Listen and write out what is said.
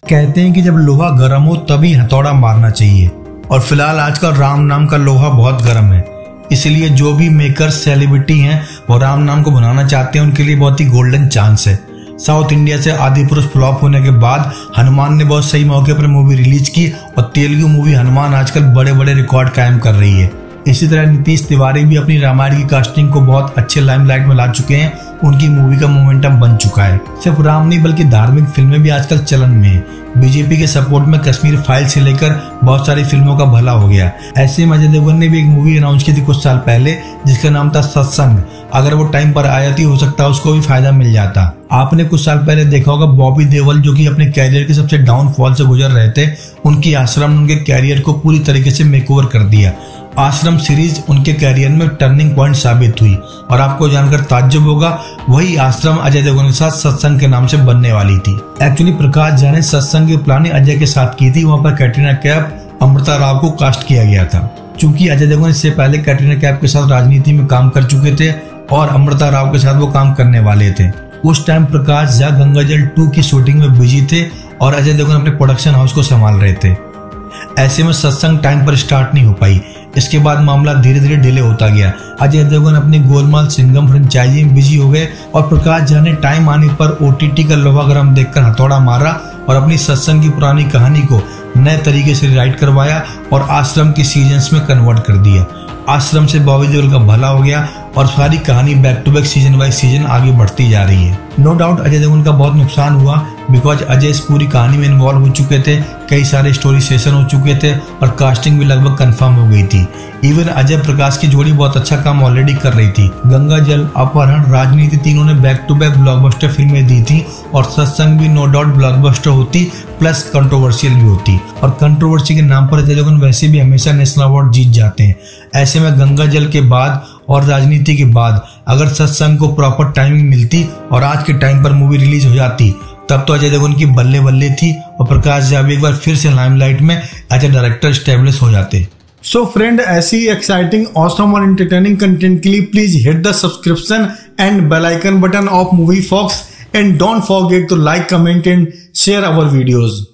कहते हैं कि जब लोहा गर्म हो तभी हथौड़ा मारना चाहिए, और फिलहाल आजकल राम नाम का लोहा बहुत गर्म है। इसलिए जो भी मेकर सेलिब्रिटी हैं वो राम नाम को बनाना चाहते हैं, उनके लिए बहुत ही गोल्डन चांस है। साउथ इंडिया से आदिपुरुष फ्लॉप होने के बाद हनुमान ने बहुत सही मौके पर मूवी रिलीज की और तेलुगु मूवी हनुमान आजकल बड़े बड़े रिकॉर्ड कायम कर रही है। इसी तरह नीतीश तिवारी भी अपनी रामायण की कास्टिंग को बहुत अच्छे लाइमलाइट में ला चुके हैं, उनकी मूवी का मोमेंटम बन चुका है। सिर्फ राम नहीं बल्कि धार्मिक फिल्में भी आजकल चलन में है। बीजेपी के सपोर्ट में कश्मीर फाइल से लेकर बहुत सारी फिल्मों का भला हो गया। ऐसे में अजय देवगन ने भी एक मूवी अनाउंस की थी कुछ साल पहले, जिसका नाम था सत्संग। अगर वो टाइम पर आ जाती हो सकता है उसको भी फायदा मिल जाता। आपने कुछ साल पहले देखा होगा बॉबी देओल जो कि अपने कैरियर के सबसे डाउनफॉल से गुजर रहे थे, उनकी आश्रम ने उनके कैरियर को पूरी तरीके से मेकओवर कर दिया। आश्रम सीरीज उनके कैरियर में टर्निंग पॉइंट साबित हुई और आपको जानकर ताज्जुब होगा वही आश्रम अजय देवगन के साथ सत्संग के नाम से बनने वाली थी। एक्चुअली प्रकाश झा ने सत्संग की प्लानिंग अजय के साथ की थी। वहां पर कैटरीना कैफ, अमृता राव को कास्ट किया गया था। चूंकि अजय देवगन इससे पहले कैटरीना कैफ के साथ राजनीति में काम कर चुके थे और अमृता राव के साथ वो काम करने वाले थे। उस टाइम प्रकाश झा गंगाजल 2 की शूटिंग में बिजी थे और अजय देवगन अपने प्रोडक्शन हाउस को संभाल रहे थे। ऐसे में सत्संग टाइम पर स्टार्ट नहीं हो पाई। इसके बाद मामला धीरे धीरे डिले होता गया। अजय देवगन अपनी गोलमाल सिंघम फ्रेंचाइजी में बिजी हो गए और प्रकाश झा ने टाइम आने पर OTT का लोहा गर्म देखकर हथौड़ा मारा और अपनी सत्संग की पुरानी कहानी को नए तरीके से राइट करवाया और आश्रम की सीजन्स में कन्वर्ट कर दिया। आश्रम से बॉबी देओल का भला हो गया और सारी कहानी back to back season by season आगे बढ़ती जा रही है। नो डाउट अजय देवगन का बहुत नुकसान हुआ बिकॉज अजय इस पूरी कहानी में इन्वॉल्व हो चुके थे, कई सारे स्टोरी सेशन हो चुके थे और कास्टिंग भी लगभग कंफर्म हो गई थी। इवन अजय प्रकाश की जोड़ी बहुत अच्छा काम ऑलरेडी कर रही थी। गंगाजल, अपहरण, राजनीति तीनों ने बैक टू बैक ब्लॉकबस्टर फिल्में दी थी और सत्संग भी नो डाउट ब्लॉकबस्टर होती प्लस कंट्रोवर्शियल भी होती। और कंट्रोवर्सी के नाम पर अजय देवगन वैसे भी हमेशा नेशनल अवार्ड जीत जाते हैं। ऐसे में गंगाजल के बाद और राजनीति के बाद अगर सत्संग को प्रॉपर टाइमिंग मिलती और आज के टाइम पर मूवी रिलीज हो जाती तब तो अजय देवगन की बल्ले बल्ले थी और प्रकाश झा भी एक बार फिर से लाइमलाइट में एज ए डायरेक्टर स्टेब्लिश हो जाते। सो फ्रेंड, ऐसी एक्साइटिंग, ऑसम और एंटरटेनिंग कंटेंट के लिए please hit the subscription and bell icon button of Movie Fox and don't forget to like, comment and share our videos.